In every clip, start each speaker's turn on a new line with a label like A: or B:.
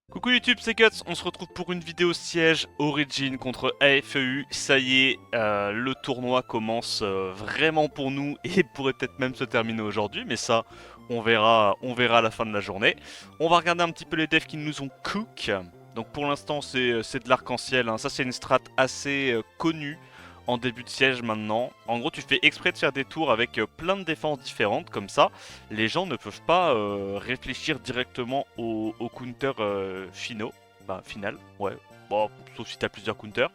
A: Coucou YouTube, c'est Guts, on se retrouve pour une vidéo siège Origin contre AFEU. Ça y est, le tournoi commence vraiment pour nous et pourrait peut-être même se terminer aujourd'hui, mais ça, on verra à la fin de la journée. On va regarder un petit peu les devs qui nous ont cook. Donc pour l'instant, c'est de l'arc-en-ciel, hein. Ça c'est une strat assez connue en début de siège maintenant. En gros, tu fais exprès de faire des tours avec plein de défenses différentes, comme ça, les gens ne peuvent pas réfléchir directement au counter finaux. Bah, final, ouais. Bon, sauf si t'as plusieurs counters.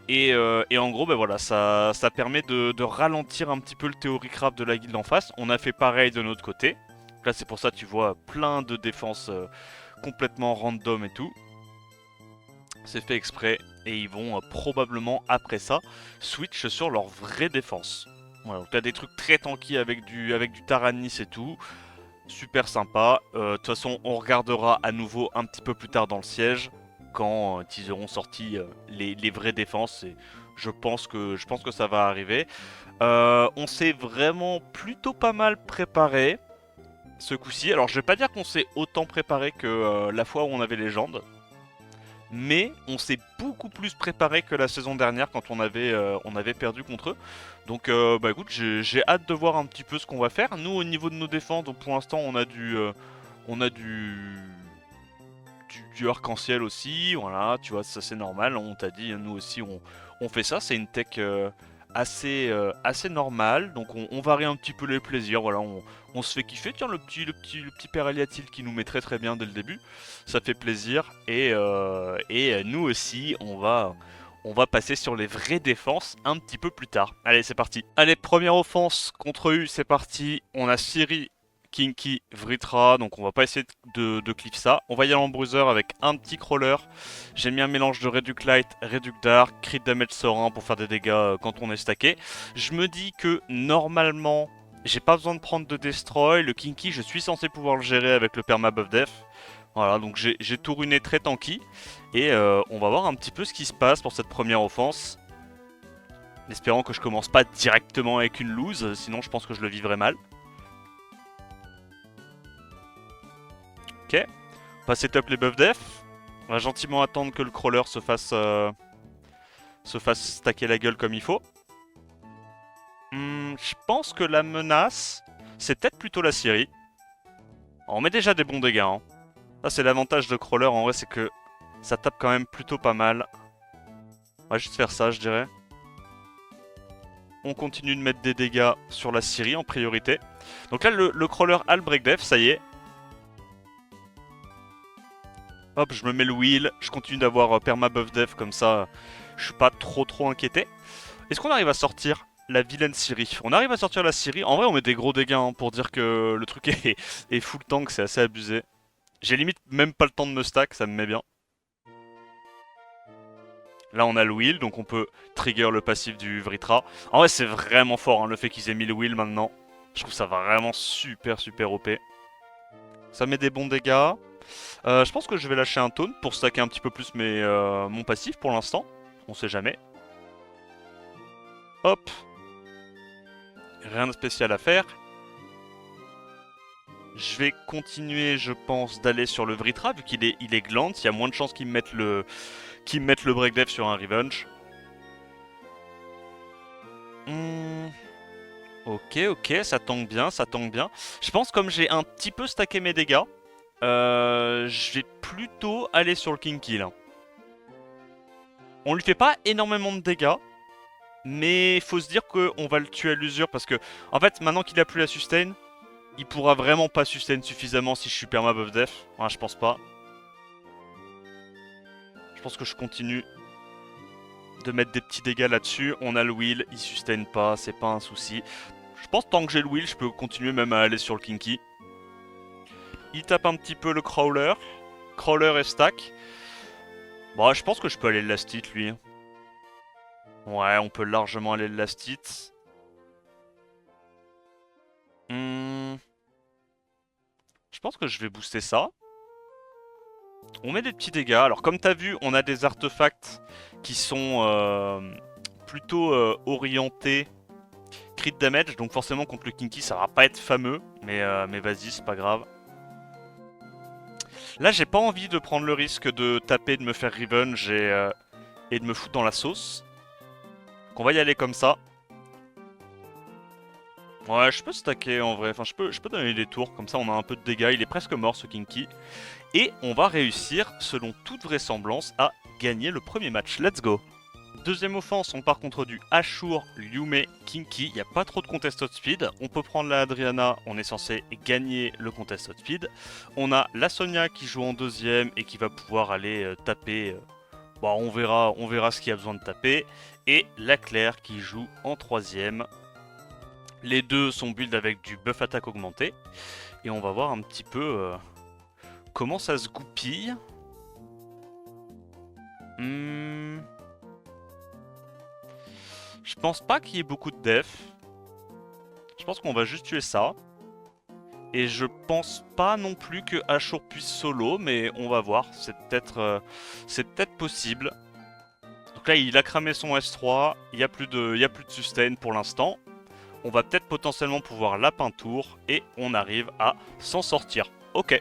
A: Et en gros, bah voilà, ça permet de ralentir un petit peu le theory craft de la guilde en face. On a fait pareil de notre côté. Là, c'est pour ça que tu vois plein de défenses complètement random et tout. C'est fait exprès et ils vont probablement après ça switch sur leur vraie défense. Voilà, donc t'as des trucs très tanky avec du Taranis et tout. Super sympa. De toute façon, on regardera à nouveau un petit peu plus tard dans le siège quand ils auront sorti les vraies défenses. Et je pense que ça va arriver. On s'est vraiment plutôt pas mal préparé ce coup-ci. Alors, je vais pas dire qu'on s'est autant préparé que la fois où on avait légende. Mais on s'est beaucoup plus préparé que la saison dernière quand on avait perdu contre eux. Donc bah écoute, j'ai hâte de voir un petit peu ce qu'on va faire. Nous au niveau de nos défenses, donc pour l'instant on a du arc-en-ciel aussi, voilà, tu vois, ça c'est normal, on t'a dit, nous aussi on fait ça, c'est une tech assez normale, donc on varie un petit peu les plaisirs, voilà, on se fait kiffer, tiens le petit père Aliatil qui nous met très très bien dès le début, ça fait plaisir, et nous aussi on va passer sur les vraies défenses un petit peu plus tard. Allez, c'est parti. Allez, première offense contre eux, c'est parti. On a Siri, Kinky, Vritra, donc on va pas essayer de cliff ça. On va y aller en bruiser avec un petit crawler. J'ai mis un mélange de Reduc Light, Reduc Dark, Crit Damage Serein pour faire des dégâts quand on est stacké. Je me dis que normalement, j'ai pas besoin de prendre de Destroy. Le Kinky, je suis censé pouvoir le gérer avec le Perma Buff Def. Voilà, donc j'ai tout ruiné très tanky. Et on va voir un petit peu ce qui se passe pour cette première offense. Espérant que je commence pas directement avec une lose, sinon je pense que je le vivrai mal. Ok, on va setup les buffs def. On va gentiment attendre que le crawler se fasse stacker la gueule comme il faut. Je pense que la menace, c'est peut-être plutôt la Syrie. On met déjà des bons dégâts, hein. Ça c'est l'avantage de crawler en vrai, c'est que ça tape quand même plutôt pas mal. On va juste faire ça, je dirais. On continue de mettre des dégâts sur la Syrie en priorité. Donc là, le crawler a le break def, ça y est. Hop, je me mets le wheel, je continue d'avoir perma buff def, comme ça, je suis pas trop inquiété. Est-ce qu'on arrive à sortir la vilaine Syrie? On arrive à sortir la Syrie. En vrai, on met des gros dégâts hein, pour dire que le truc est full tank, c'est assez abusé. J'ai limite même pas le temps de me stack, ça me met bien. Là, on a le wheel, donc on peut trigger le passif du Vritra. En vrai, c'est vraiment fort hein, le fait qu'ils aient mis le wheel maintenant. Je trouve ça vraiment super OP. Ça met des bons dégâts. Je pense que je vais lâcher un taunt pour stacker un petit peu plus mon passif pour l'instant. On sait jamais. Hop. Rien de spécial à faire. Je vais continuer, je pense, d'aller sur le Vritra vu qu'il est glance. Il y a moins de chances qu'il me mette le break def sur un revenge. Ok, ça tank bien, ça tank bien. Je pense comme j'ai un petit peu stacké mes dégâts, je vais plutôt aller sur le King Kill. On lui fait pas énormément de dégâts, mais faut se dire qu'on va le tuer à l'usure parce que, en fait, maintenant qu'il a plus la sustain, il pourra vraiment pas sustain suffisamment si je suis perma buff def. Enfin, je pense pas. Je pense que je continue de mettre des petits dégâts là-dessus. On a le wheel, il sustain pas, c'est pas un souci. Je pense que tant que j'ai le wheel, je peux continuer même à aller sur le Kinky. Il tape un petit peu le crawler. Crawler et stack. Bon, je pense que je peux aller le last hit lui. Ouais, on peut largement aller le last hit. Je pense que je vais booster ça. On met des petits dégâts. Alors comme t'as vu, on a des artefacts qui sont plutôt orientés crit damage. Donc forcément contre le Kinky ça va pas être fameux. Mais vas-y, c'est pas grave. Là, j'ai pas envie de prendre le risque de taper, de me faire revenge et de me foutre dans la sauce. Donc on va y aller comme ça. Ouais, je peux stacker en vrai. Enfin, je peux donner des tours. Comme ça, on a un peu de dégâts. Il est presque mort, ce Kinky. Et on va réussir, selon toute vraisemblance, à gagner le premier match. Let's go. Deuxième offense, on part contre du Ashur, Yume, Kinky. Il n'y a pas trop de contested speed. On peut prendre la Adriana, on est censé gagner le contested speed. On a la Sonia qui joue en deuxième et qui va pouvoir aller taper. Bon, on verra ce qu'il y a besoin de taper. Et la Claire qui joue en troisième. Les deux sont build avec du buff attaque augmenté. Et on va voir un petit peu comment ça se goupille. Je pense pas qu'il y ait beaucoup de def. Je pense qu'on va juste tuer ça. Et je pense pas non plus que Ashur puisse solo, mais on va voir. C'est peut-être possible. Donc là, il a cramé son S3. Il n'y a plus de sustain pour l'instant. On va peut-être potentiellement pouvoir lapin tour. Et on arrive à s'en sortir. Ok.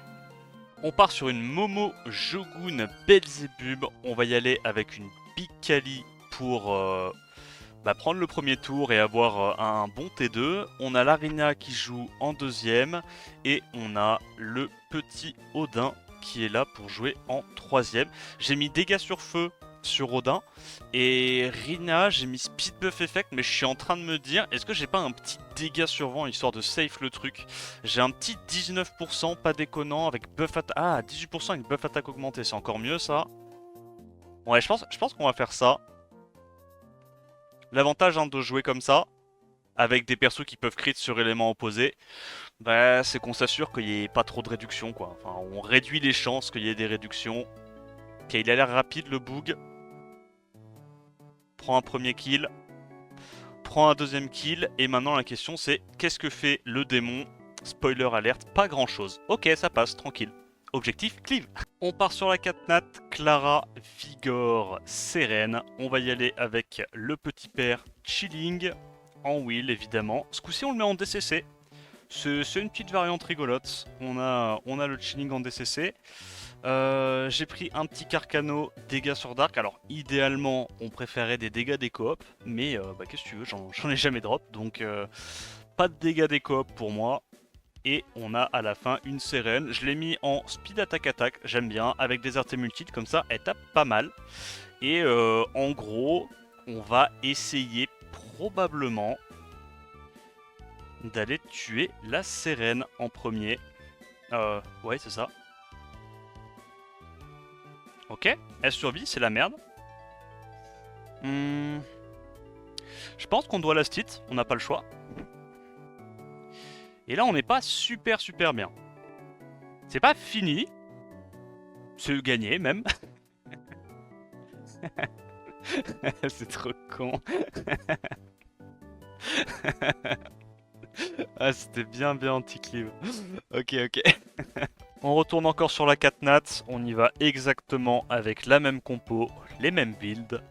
A: On part sur une Momo Jogun Belzebub. On va y aller avec une Big Kali pour prendre le premier tour et avoir un bon T2. On a l'Arina qui joue en deuxième. Et on a le petit Odin qui est là pour jouer en troisième. J'ai mis dégâts sur feu sur Odin. Et Rina, j'ai mis speed buff effect, mais je suis en train de me dire, est-ce que j'ai pas un petit dégât sur vent histoire de safe le truc? J'ai un petit 19%, pas déconnant, avec buff attaque. Ah, 18% avec buff attaque augmenté, c'est encore mieux ça. Ouais, je pense qu'on va faire ça. L'avantage de jouer comme ça, avec des persos qui peuvent crit sur éléments opposés, bah, c'est qu'on s'assure qu'il n'y ait pas trop de réduction, quoi. Enfin, on réduit les chances qu'il y ait des réductions. Ok, il a l'air rapide le boog. Prend un premier kill. Prend un deuxième kill. Et maintenant la question c'est, qu'est-ce que fait le démon? Spoiler alerte, pas grand chose. Ok, ça passe, tranquille. Objectif, cleave. On part sur la 4 nat, Clara, Vigor, Seren. On va y aller avec le petit père Chilling, en wheel évidemment. Ce coup-ci on le met en DCC. C'est une petite variante rigolote. On a le Chilling en DCC. J'ai pris un petit Carcano, dégâts sur Dark. Alors idéalement on préférait des dégâts des coop, mais qu'est-ce que tu veux, j'en ai jamais drop, donc pas de dégâts des coop pour moi. Et on a à la fin une Seren. Je l'ai mis en speed attaque, j'aime bien, avec des RT multiples, comme ça elle tape pas mal. Et en gros, on va essayer probablement d'aller tuer la Seren en premier. Ouais, c'est ça. Ok, elle survit, c'est la merde. Je pense qu'on doit last hit, on n'a pas le choix. Et là, on n'est pas super bien. C'est pas fini. C'est gagné, même. C'est trop con. Ah, c'était bien anti-cleave. Ok. On retourne encore sur la 4 nat. On y va exactement avec la même compo, les mêmes builds.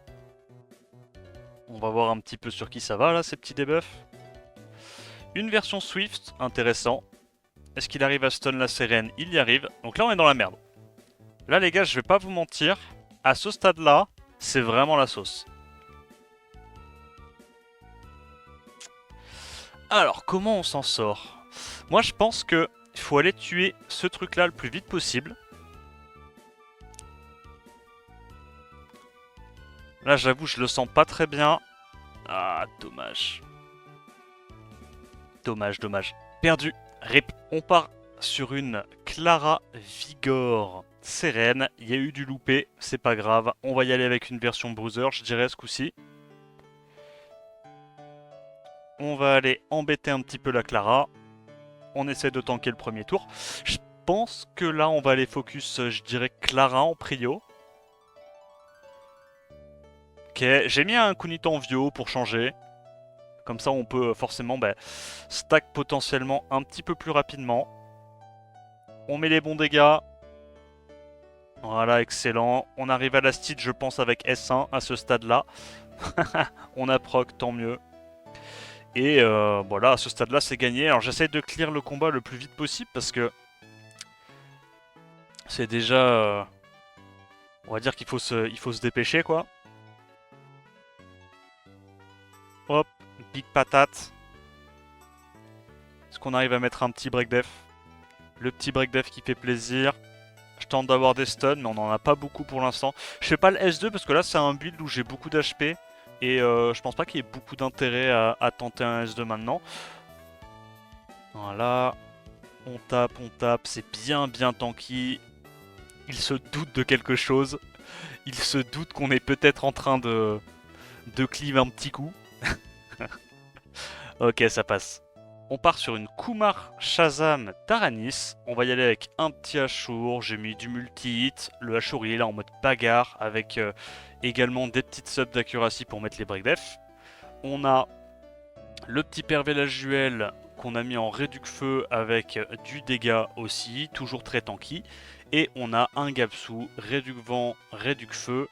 A: On va voir un petit peu sur qui ça va, là, ces petits debuffs. Une version Swift, intéressant. Est-ce qu'il arrive à stun la Seren? Il y arrive. Donc là, on est dans la merde. Là, les gars, je vais pas vous mentir. À ce stade-là, c'est vraiment la sauce. Alors, comment on s'en sort? Moi, je pense que il faut aller tuer ce truc-là le plus vite possible. Là, j'avoue, je le sens pas très bien. Ah, dommage. Dommage. Perdu. Rip. On part sur une Clara Vigor Seren. Il y a eu du loupé, c'est pas grave. On va y aller avec une version bruiser, je dirais, ce coup-ci. On va aller embêter un petit peu la Clara. On essaie de tanker le premier tour. Je pense que là, on va aller focus, je dirais, Clara en prio. Ok, j'ai mis un Kunitan Vio pour changer. Comme ça, on peut forcément stack potentiellement un petit peu plus rapidement. On met les bons dégâts. Voilà, excellent. On arrive à la stit, je pense, avec S1 à ce stade-là. On a proc, tant mieux. Et voilà, à ce stade-là, c'est gagné. Alors, j'essaie de clear le combat le plus vite possible parce que C'est déjà... on va dire il faut se dépêcher, quoi. Hop, big patate. Est-ce qu'on arrive à mettre un petit break def? Le petit break def qui fait plaisir. Je tente d'avoir des stuns, mais on n'en a pas beaucoup pour l'instant. Je fais pas le S2 parce que là, c'est un build où j'ai beaucoup d'HP. Et je pense pas qu'il y ait beaucoup d'intérêt à tenter un S2 maintenant. Voilà. On tape, c'est bien tanky. Il se doute de quelque chose. Il se doute qu'on est peut-être en train de cleave un petit coup. Ok, ça passe. On part sur une Kumar Shazam Taranis. On va y aller avec un petit Ashur. J'ai mis du multi-hit. Le Ashur il est là en mode bagarre avec également des petites subs d'accuracy pour mettre les break def. On a le petit Pervélaguel qu'on a mis en réduc feu avec du dégât aussi, toujours très tanky. Et on a un Gapsu, réduc vent, réduc feu,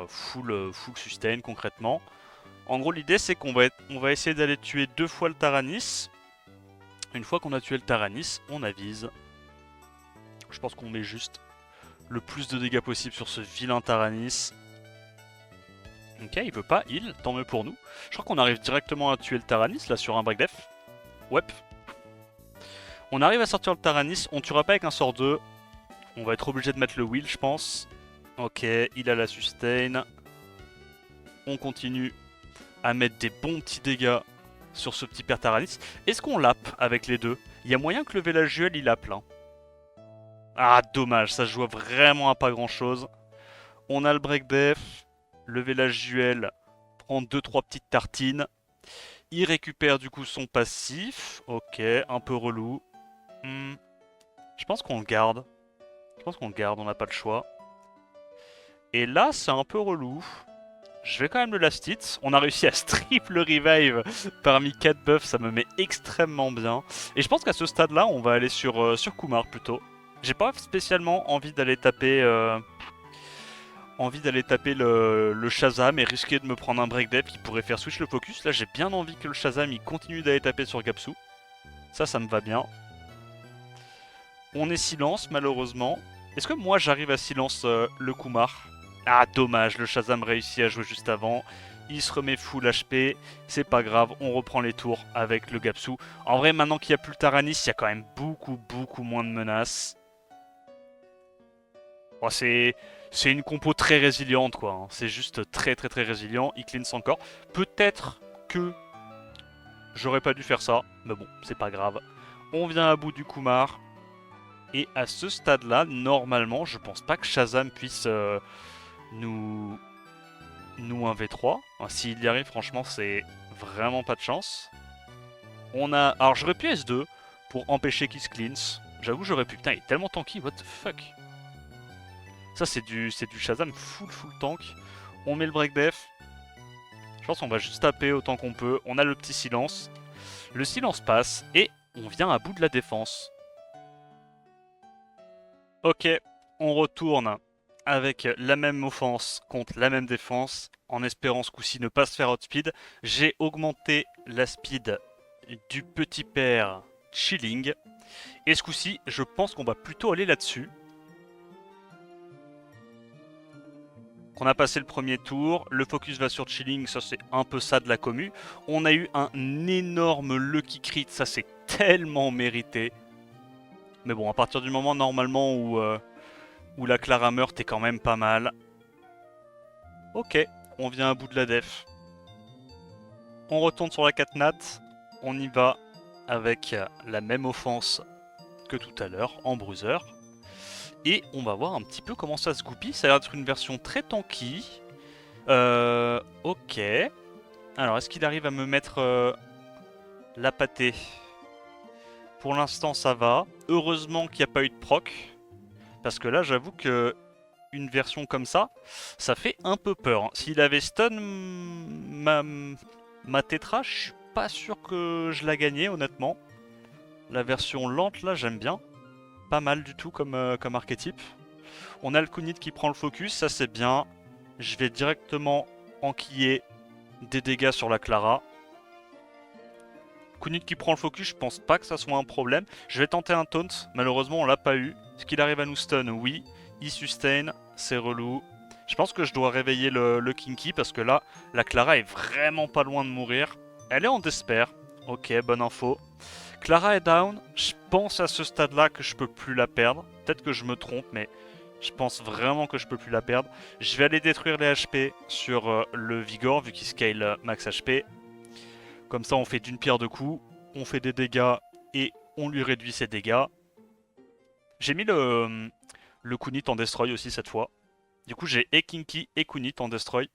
A: full sustain concrètement. En gros, l'idée c'est qu'on va essayer d'aller tuer 2 fois le Taranis. Une fois qu'on a tué le Taranis, on avise. Je pense qu'on met juste le plus de dégâts possible sur ce vilain Taranis. Ok, il veut pas heal, tant mieux pour nous. Je crois qu'on arrive directement à tuer le Taranis là sur un break def. Ouais. On arrive à sortir le Taranis, on tuera pas avec un sort 2. On va être obligé de mettre le wheel, je pense. Ok, il a la sustain. On continue à mettre des bons petits dégâts sur ce petit père Taranis. Est-ce qu'on lap avec les deux? Il y a moyen que le Vélaguel il lap là. Ah dommage, ça se joue vraiment à pas grand chose. On a le break def. Le Vélaguel prend 2-3 petites tartines. Il récupère du coup son passif. Ok, un peu relou. Je pense qu'on le garde. On n'a pas le choix. Et là, c'est un peu relou. Je vais quand même le last hit. On a réussi à strip le revive parmi 4 buffs, ça me met extrêmement bien. Et je pense qu'à ce stade-là, on va aller sur Kumar plutôt. J'ai pas spécialement envie d'aller taper, le Shazam et risquer de me prendre un break def qui pourrait faire switch le focus. Là, j'ai bien envie que le Shazam il continue d'aller taper sur Gapsu. Ça me va bien. On est silence malheureusement. Est-ce que moi j'arrive à silence le Kumar? Ah dommage, le Shazam réussit à jouer juste avant. Il se remet full HP, c'est pas grave, on reprend les tours avec le Gapsu. En vrai, maintenant qu'il n'y a plus le Taranis, il y a quand même beaucoup moins de menaces. Bon, c'est une compo très résiliente quoi, hein. C'est juste très résilient, il cleanse encore. Peut-être que j'aurais pas dû faire ça, mais bon, c'est pas grave. On vient à bout du Kumar. Et à ce stade-là, normalement, je pense pas que Shazam puisse nous 1v3. Enfin, s'il y arrive, franchement, c'est vraiment pas de chance. On a... Alors, j'aurais pu S2 pour empêcher qu'il se cleanse. J'avoue, j'aurais pu... Putain, il est tellement tanky, what the fuck. Ça, c'est du Shazam full tank. On met le break def. Je pense qu'on va juste taper autant qu'on peut. On a le petit silence. Le silence passe et on vient à bout de la défense. Ok, on retourne avec la même offense contre la même défense, en espérant ce coup-ci ne pas se faire outspeed. J'ai augmenté la speed du petit père Chilling. Et ce coup-ci, je pense qu'on va plutôt aller là-dessus. On a passé le premier tour, le focus va sur Chilling, ça c'est un peu ça de la commu. On a eu un énorme Lucky Crit, ça c'est tellement mérité. Mais bon, à partir du moment normalement où la Clara meurt, t'es quand même pas mal. Ok, on vient à bout de la def. On retourne sur la 4 nat. On y va avec la même offense que tout à l'heure, en bruiser. Et on va voir un petit peu comment ça se goupille. Ça a l'air d'être une version très tanky. Ok. Alors, est-ce qu'il arrive à me mettre la pâtée? Pour l'instant, ça va. Heureusement qu'il n'y a pas eu de proc. Parce que là, j'avoue que une version comme ça, ça fait un peu peur. S'il avait stun ma Tetra, je suis pas sûr que je la gagnais, honnêtement. La version lente, là, j'aime bien. Pas mal du tout comme archétype. On a le Kunit qui prend le focus, ça c'est bien. Je vais directement enquiller des dégâts sur la Clara. Kunit qui prend le focus, je pense pas que ça soit un problème. Je vais tenter un taunt, malheureusement on l'a pas eu. Est-ce qu'il arrive à nous stun? Oui. Il sustain, c'est relou. Je pense que je dois réveiller le Kinky parce que là, la Clara est vraiment pas loin de mourir. Elle est en despair. Ok, bonne info. Clara est down. Je pense à ce stade-là que je peux plus la perdre. Peut-être que je me trompe, mais je pense vraiment que je peux plus la perdre. Je vais aller détruire les HP sur le Vigor vu qu'il scale max HP. Comme ça, on fait d'une pierre deux coups. On fait des dégâts et on lui réduit ses dégâts. J'ai mis le Kunit en destroy aussi cette fois. Du coup, j'ai et Kinky et Kunit en destroy.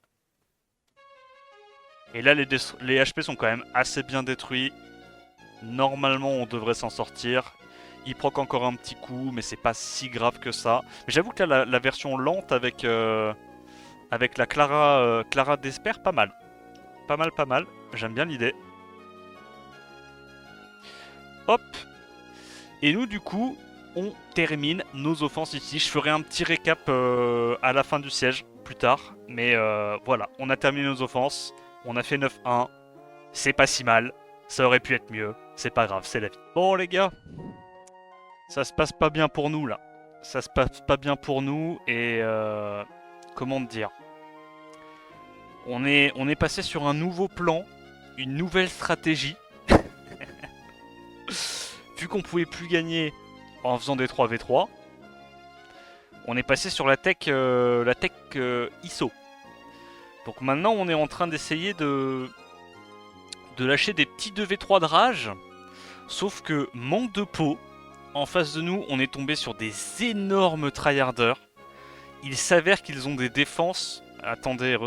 A: Et là, les HP sont quand même assez bien détruits. Normalement, on devrait s'en sortir. Il proc encore un petit coup, mais c'est pas si grave que ça. Mais j'avoue que là, la version lente avec la Clara d'Esper, pas mal. Pas mal, pas mal. J'aime bien l'idée. Hop. Et nous, du coup, on termine nos offenses ici. Je ferai un petit récap à la fin du siège, plus tard. Mais voilà, on a terminé nos offenses. On a fait 9-1. C'est pas si mal. Ça aurait pu être mieux. C'est pas grave, c'est la vie. Bon, les gars. Ça se passe pas bien pour nous, là. Ça se passe pas bien pour nous. Et comment te dire, on est passé sur un nouveau plan. Une nouvelle stratégie. Vu qu'on pouvait plus gagner en faisant des 3v3, on est passé sur la tech ISO. Donc maintenant on est en train d'essayer de lâcher des petits 2v3 de rage. Sauf que manque de peau, en face de nous on est tombé sur des énormes tryharders. Il s'avère qu'ils ont des défenses, attendez,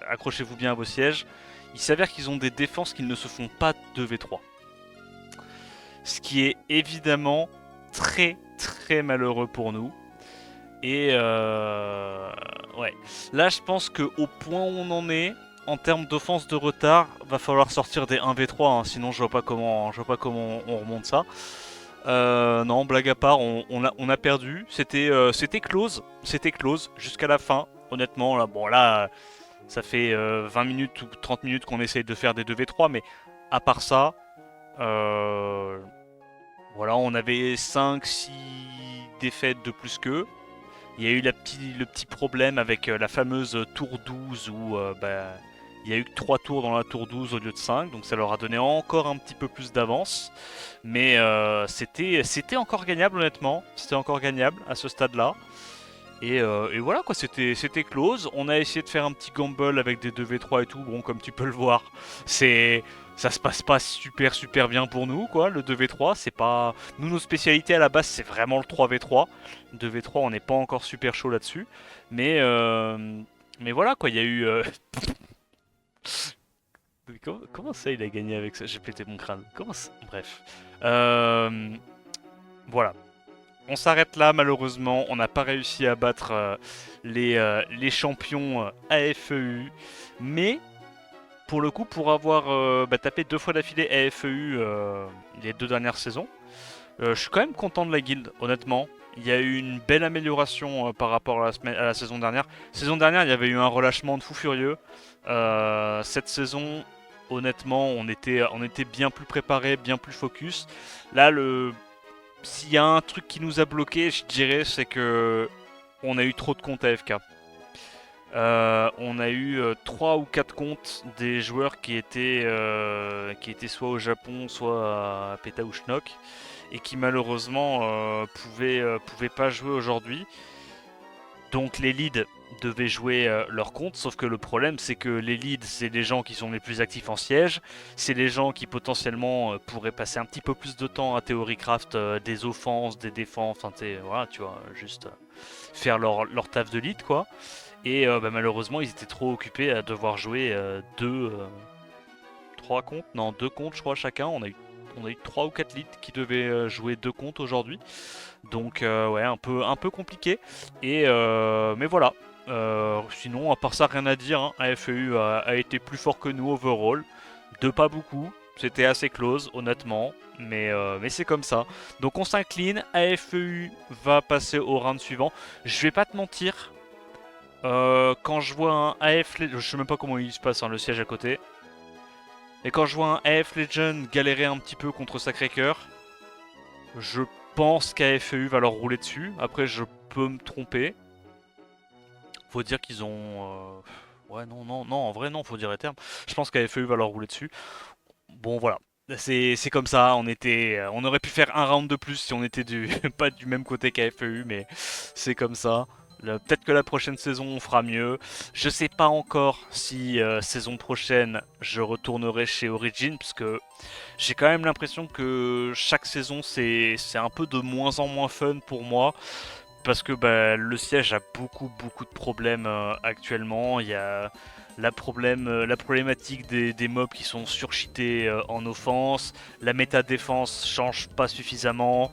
A: accrochez-vous bien à vos sièges. Il s'avère qu'ils ont des défenses qui ne se font pas 2v3. Ce qui est évidemment très très malheureux pour nous. Et ouais, là je pense qu'au point où on en est, en termes d'offense de retard, va falloir sortir des 1v3, hein, sinon je vois pas comment on remonte ça. Non, blague à part, on a perdu. C'était close jusqu'à la fin. Honnêtement, là, bon là, ça fait 20 minutes ou 30 minutes qu'on essaye de faire des 2v3, mais à part ça, voilà, on avait 5-6 défaites de plus qu'eux. Il y a eu le petit problème avec la fameuse tour 12 où il y a eu que 3 tours dans la tour 12 au lieu de 5, donc ça leur a donné encore un petit peu plus d'avance. Mais c'était encore gagnable honnêtement, c'était encore gagnable à ce stade-là. Et voilà quoi, c'était close. On a essayé de faire un petit gamble avec des 2v3 et tout, bon comme tu peux le voir, ça se passe pas super bien pour nous quoi, le 2v3, c'est pas... Nous nos spécialités à la base c'est vraiment le 3v3. 2v3 on n'est pas encore super chaud là-dessus. Mais voilà quoi, il y a eu... Comment ça il a gagné avec ça? J'ai pété mon crâne. Comment ça? Bref. Voilà. On s'arrête là malheureusement, on n'a pas réussi à battre les champions AFEU. Mais pour le coup, pour avoir tapé 2 fois d'affilée AFEU les 2 dernières saisons, je suis quand même content de la guilde, honnêtement. Il y a eu une belle amélioration par rapport à la saison dernière. Saison dernière, il y avait eu un relâchement de fou furieux. Cette saison, honnêtement, on était bien plus préparé, bien plus focus. Là, s'il y a un truc qui nous a bloqué, je dirais, c'est que on a eu trop de comptes AFK. On a eu 3 ou 4 comptes des joueurs qui étaient soit au Japon, soit à Peta ou Schnock, et qui malheureusement pouvaient pas jouer aujourd'hui. Donc les leads devaient jouer leur compte, sauf que le problème c'est que les leads c'est les gens qui sont les plus actifs en siège, c'est les gens qui potentiellement pourraient passer un petit peu plus de temps à Theorycraft des offenses, des défenses, enfin voilà tu vois, juste faire leur taf de lead quoi. Et malheureusement ils étaient trop occupés à devoir jouer 3 comptes, non 2 comptes je crois chacun, on a eu 3 ou 4 leads qui devaient jouer 2 comptes aujourd'hui. Donc ouais, un peu compliqué. Et mais voilà. Sinon, à part ça, rien à dire. Hein. AFEU a été plus fort que nous overall. De pas beaucoup. C'était assez close, honnêtement. Mais c'est comme ça. Donc on s'incline. AFEU va passer au round suivant. Je vais pas te mentir. Quand je vois un AF... Je sais même pas comment il se passe, hein, le siège à côté. Mais quand je vois un AF Legend galérer un petit peu contre Sacré-Cœur, je pense qu'AFEU va leur rouler dessus. Après, je peux me tromper. Faut dire qu'ils ont... Ouais, non, non, non, en vrai, non, faut dire les termes. Je pense qu'AFEU va leur rouler dessus. Bon, voilà. C'est comme ça, on aurait pu faire un round de plus si on était pas du même côté qu'AFEU, mais c'est comme ça. Peut-être que la prochaine saison on fera mieux. Je sais pas encore si saison prochaine je retournerai chez Origin, parce que j'ai quand même l'impression que chaque saison c'est un peu de moins en moins fun pour moi. Parce que bah, le siège a beaucoup de problèmes actuellement. Il y a la problématique des mobs qui sont surcheatés en offense. La méta défense change pas suffisamment.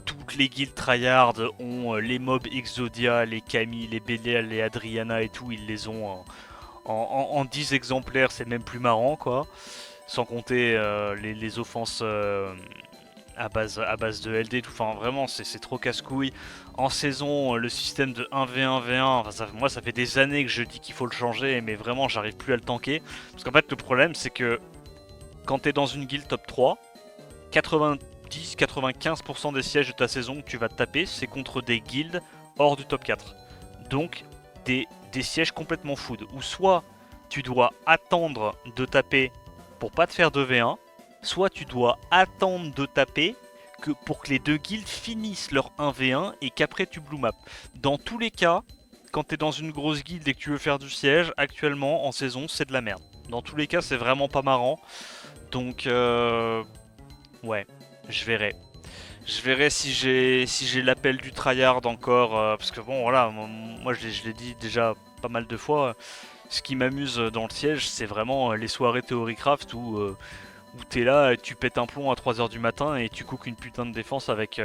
A: Toutes les guildes tryhard ont les mobs Exodia, les Camille, les Belial, les Adriana et tout. Ils les ont en 10 exemplaires, c'est même plus marrant quoi. Sans compter les offenses à base de LD, tout. Enfin, vraiment, c'est trop casse-couille. En saison, le système de 1v1 v1, enfin, moi, ça fait des années que je dis qu'il faut le changer, mais vraiment, j'arrive plus à le tanker. Parce qu'en fait, le problème, c'est que quand t'es dans une guild top 3, 90-95% des sièges de ta saison que tu vas te taper, c'est contre des guildes hors du top 4. Donc, des sièges complètement food. Ou soit tu dois attendre de taper pour pas te faire 2v1, soit tu dois attendre de taper pour que les deux guildes finissent leur 1v1 et qu'après tu blue map. Dans tous les cas, quand t'es dans une grosse guilde et que tu veux faire du siège, actuellement en saison c'est de la merde. Dans tous les cas c'est vraiment pas marrant. Donc ouais, je verrai. Je verrai si j'ai l'appel du tryhard encore, parce que bon voilà, moi je l'ai dit déjà pas mal de fois, ce qui m'amuse dans le siège c'est vraiment les soirées Theorycraft où t'es là, tu pètes un plomb à 3h du matin et tu cookes une putain de défense avec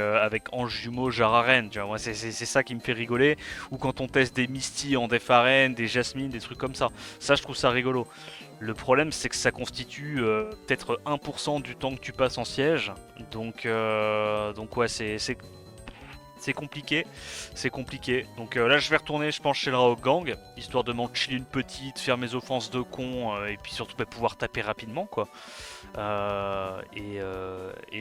A: Ange Jumeau, Jararen, tu vois, moi c'est ça qui me fait rigoler, ou quand on teste des Misty en def arène, des Jasmine, des trucs comme ça je trouve ça rigolo. Le problème c'est que ça constitue peut-être 1% du temps que tu passes en siège, donc ouais c'est compliqué, c'est compliqué. Donc là je vais retourner je pense chez le Raok Gang, histoire de m'en chiller une petite, faire mes offenses de con, et puis surtout pouvoir taper rapidement quoi. Et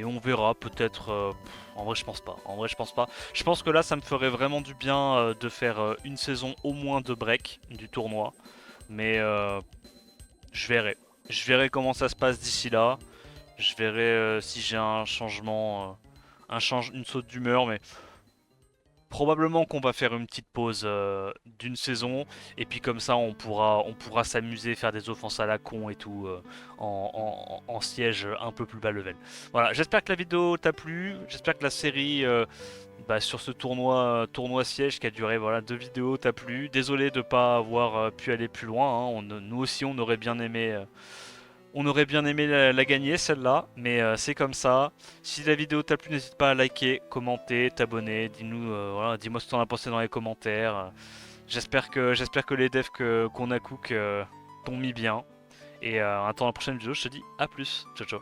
A: on verra peut-être. En vrai, je pense pas. En vrai, je pense pas. Je pense que là, ça me ferait vraiment du bien de faire une saison au moins de break du tournoi. Mais je verrai. Je verrai comment ça se passe d'ici là. Je verrai si j'ai un changement, une saute d'humeur. Mais probablement qu'on va faire une petite pause d'une saison et puis comme ça on pourra s'amuser, faire des offenses à la con et tout en siège un peu plus bas level. Voilà, j'espère que la vidéo t'a plu, j'espère que la série sur ce tournoi siège qui a duré voilà 2 vidéos t'a plu. Désolé de pas avoir pu aller plus loin, hein. Nous aussi on aurait bien aimé la gagner celle-là, mais c'est comme ça. Si la vidéo t'a plu, n'hésite pas à liker, commenter, t'abonner. Dis-nous, voilà, dis-moi ce que t'en as pensé dans les commentaires. J'espère que les devs qu'on a cook t'ont mis bien. Et attends la prochaine vidéo, je te dis à plus. Ciao ciao.